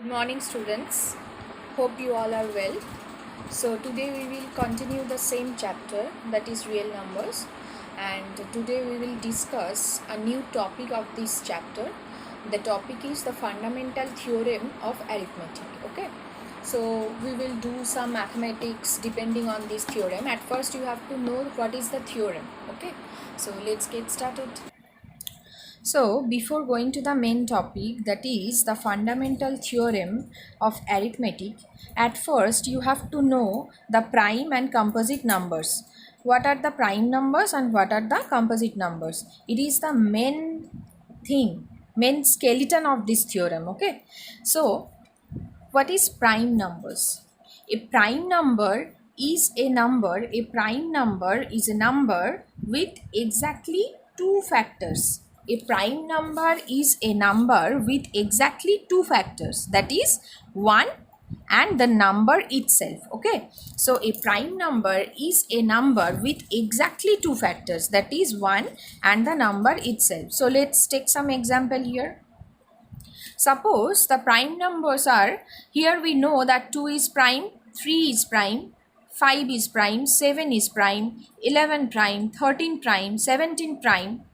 Morning students, hope you all are well. So today we will continue the same chapter, that is real numbers, and today we will discuss a new topic of this chapter. The topic is the fundamental theorem of arithmetic. Okay, so we will do some mathematics depending on this theorem. At first you have to know what is the theorem. Okay, so let's get started. So, before going to the main topic, that is the fundamental theorem of arithmetic, at first you have to know the prime and composite numbers. What are the prime numbers and what are the composite numbers? It is the main thing, main skeleton of this theorem. Okay, so what is prime numbers? A prime number is a number. A prime number is a number with exactly two factors. A prime number is a number with exactly two factors, that is 1 and the number itself. Okay, so a prime number is a number with exactly two factors, that is 1 and the number itself. So let's take some example here. Suppose the prime numbers are, here we know that 2 is prime, 3 is prime, 5 is prime, 7 is prime, 11 prime, 13 prime, 17 prime,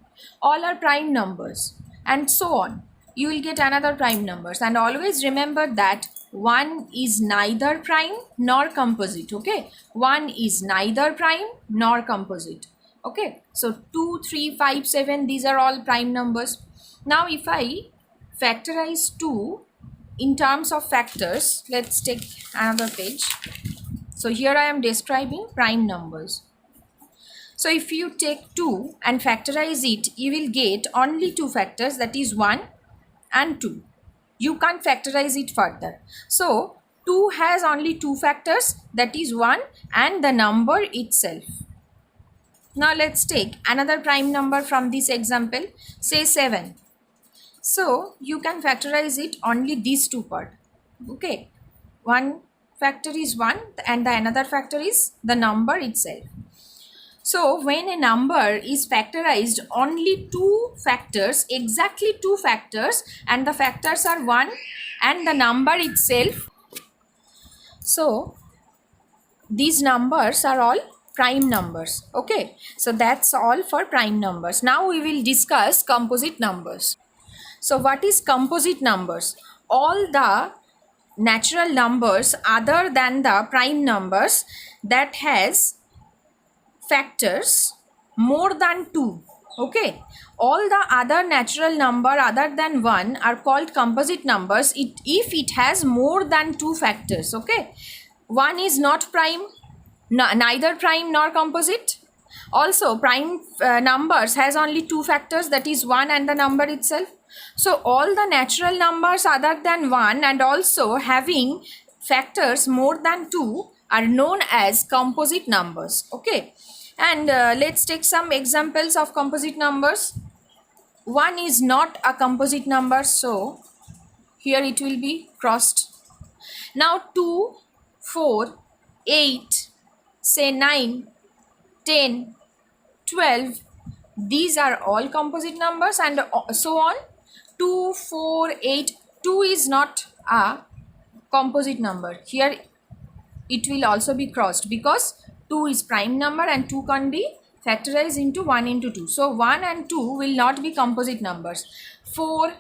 all are prime numbers and so on. You will get another prime numbers, and always remember that 1 is neither prime nor composite. Okay, 1 is neither prime nor composite. Okay, so 2, 3, 5, 7, these are all prime numbers. Now if I factorize 2 in terms of factors, let's take another page. So here I am describing prime numbers. So if you take 2 and factorize it, you will get only two factors, that is 1 and 2. You can't factorize it further. So 2 has only two factors, that is 1 and the number itself. Now let's take another prime number from this example, say 7. So you can factorize it only these two part. Okay, one factor is 1 and the another factor is the number itself. So when a number is factorized, only two factors, exactly two factors, and the factors are 1 and the number itself. So these numbers are all prime numbers. Okay, so that's all for prime numbers. Now we will discuss composite numbers. So what is composite numbers? All the natural numbers other than the prime numbers that has factors more than 2. Okay, all the other natural number other than 1 are called composite numbers if it has more than 2 factors. Okay, 1 is not prime, neither prime nor composite. Also prime numbers has only two factors, that is 1 and the number itself. So all the natural numbers other than 1 and also having factors more than 2 are known as composite numbers. Okay, and let's take some examples of composite numbers. 1 is not a composite number, so here it will be crossed. Now 2, 4, 8, say 9, 10, 12, these are all composite numbers, and so on. 2, 4, 8, 2 is not a composite number. Here it will also be crossed because 2 is prime number and 2 can be factorized into 1 into 2. So 1 and 2 will not be composite numbers. 4,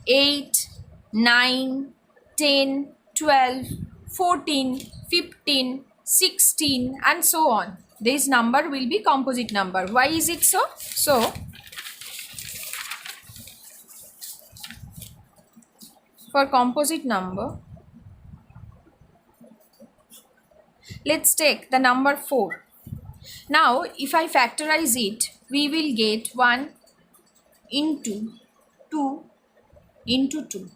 8, 9, 10, 12, 14, 15, 16 and so on. This number will be composite number. Why is it so? So for composite number, let's take the number 4. Now if I factorize it, we will get 1 into 2 into 2.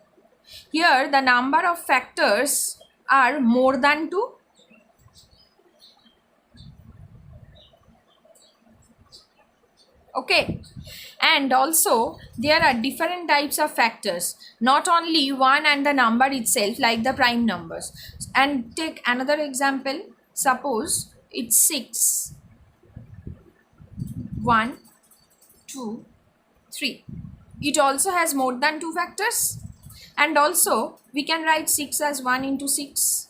Here the number of factors are more than 2. Okay, and also there are different types of factors, not only 1 and the number itself like the prime numbers. And take another example, suppose it's 6, 1, 2, 3. It also has more than two factors. And also we can write 6 as 1 into 6.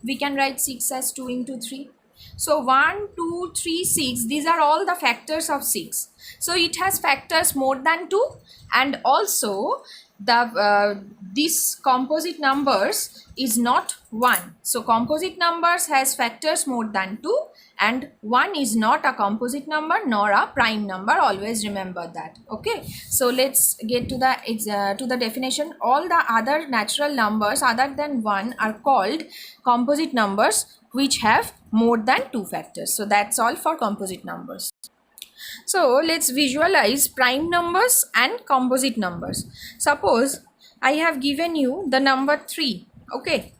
We can write 6 as 2 into 3. So 1, 2, 3, 6, these are all the factors of 6. So it has factors more than 2, and also the this composite numbers is not 1. So composite numbers has factors more than 2, and 1 is not a composite number nor a prime number. Always remember that. Okay, so let's get to the definition. All the other natural numbers other than 1 are called composite numbers which have more than 2 factors. So that's all for composite numbers. So let's visualize prime numbers and composite numbers. Suppose I have given you the number 3. Okay,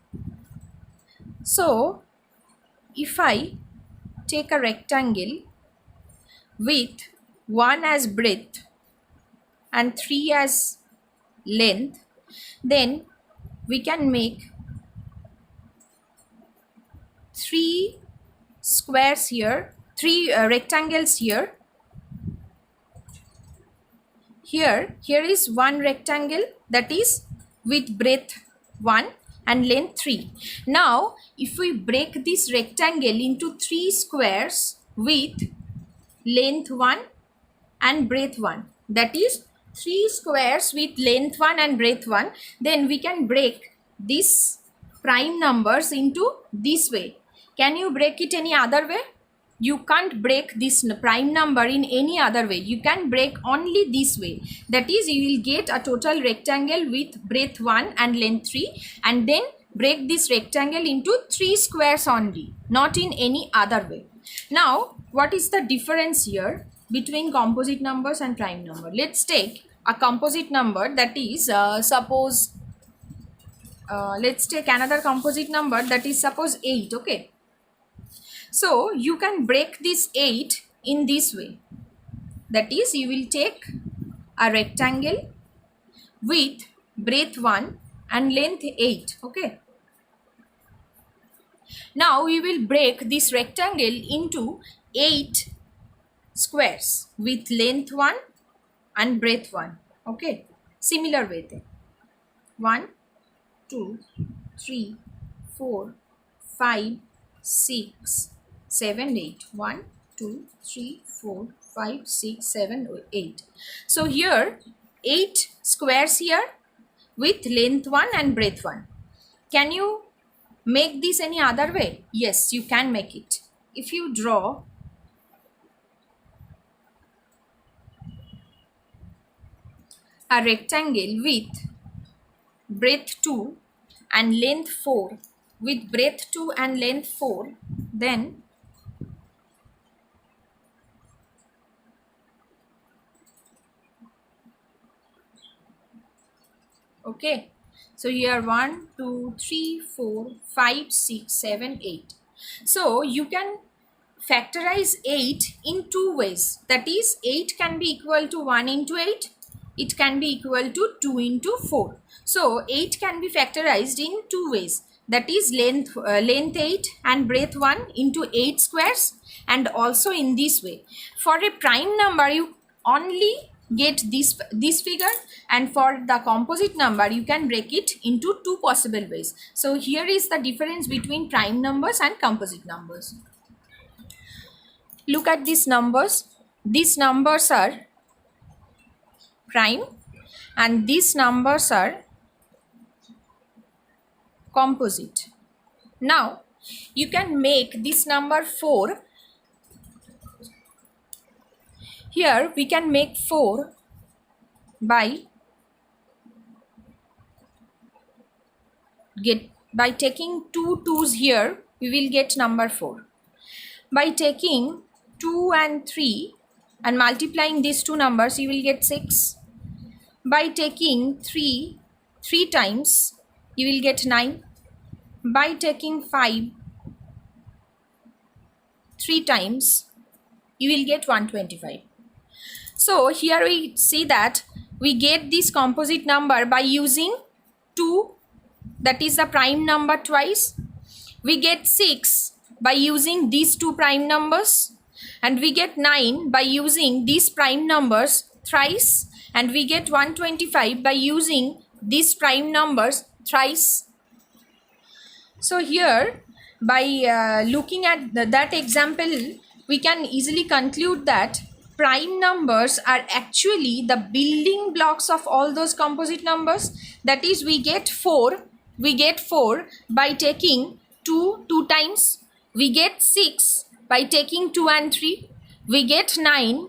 so if I take a rectangle with 1 as breadth and 3 as length, then we can make 3 squares here, 3 rectangles here. Here is one rectangle that is with breadth 1 and length 3. Now if we break this rectangle into 3 squares with length 1 and breadth 1, that is 3 squares with length 1 and breadth 1, then we can break these prime numbers into this way. Can you break it any other way? You can't break this prime number in any other way. You can break only this way. That is, you will get a total rectangle with breadth 1 and length 3, and then break this rectangle into 3 squares only, not in any other way. Now what is the difference here between composite numbers and prime number? Let's take a composite number, that is suppose let's take another composite number, that is suppose 8. Okay, so you can break this 8 in this way. That is, you will take a rectangle with breadth 1 and length 8. Okay, now we will break this rectangle into 8 squares with length 1 and breadth 1. Okay, similar way then. 1, 2, 3, 4, 5, 6, 7, 8. 1, 2, 3, 4, 5, 6, 7, 8. So here 8 squares here with length 1 and breadth 1. Can you make this any other way? Yes, you can make it. If you draw a rectangle with breadth 2 and length 4, with breadth 2 and length 4, then okay, so here 1, 2, 3, 4, 5, 6, 7, 8. So you can factorize 8 in 2 ways. That is, 8 can be equal to 1 into 8. It can be equal to 2 into 4. So 8 can be factorized in 2 ways. That is length 8 and breadth 1 into 8 squares, and also in this way. For a prime number, you only get this figure, and for the composite number you can break it into 2 possible ways. So here is the difference between prime numbers and composite numbers. Look at these numbers. These numbers are prime and these numbers are composite. Now you can make this number 4. Here we can make 4 by taking 2 2's here. We will get number 4. By taking 2 and 3 and multiplying these two numbers, you will get 6. By taking 3 times, you will get 9. By taking 5 3 times, you will get 125. So here we see that we get this composite number by using 2, that is the prime number, twice. We get 6 by using these 2 prime numbers, and we get 9 by using these prime numbers thrice, and we get 125 by using these prime numbers thrice. So here, by looking at that example, we can easily conclude that prime numbers are actually the building blocks of all those composite numbers. That is, we get 4 by taking 2 times. We get 6 by taking 2 and 3. We get 9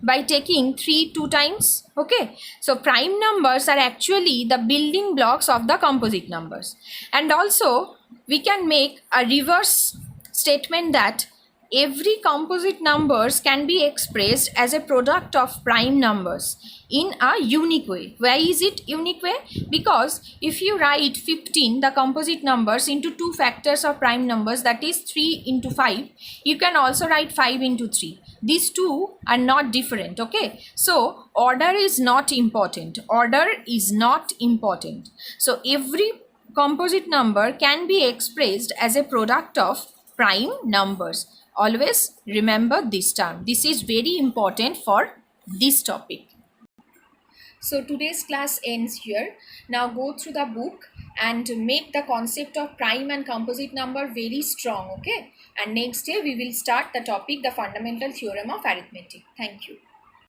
by taking 3 2 times. Okay, so prime numbers are actually the building blocks of the composite numbers. And also we can make a reverse statement that every composite numbers can be expressed as a product of prime numbers in a unique way. Why is it unique way? Because if you write 15, the composite numbers, into two factors of prime numbers, that is 3 into 5, you can also write 5 into 3. These two are not different. Okay, so order is not important. So every composite number can be expressed as a product of prime numbers. Always remember this term. This is very important for this topic. So today's class ends here. Now go through the book and make the concept of prime and composite number very strong. Okay, and next day we will start the topic, the fundamental theorem of arithmetic. Thank you.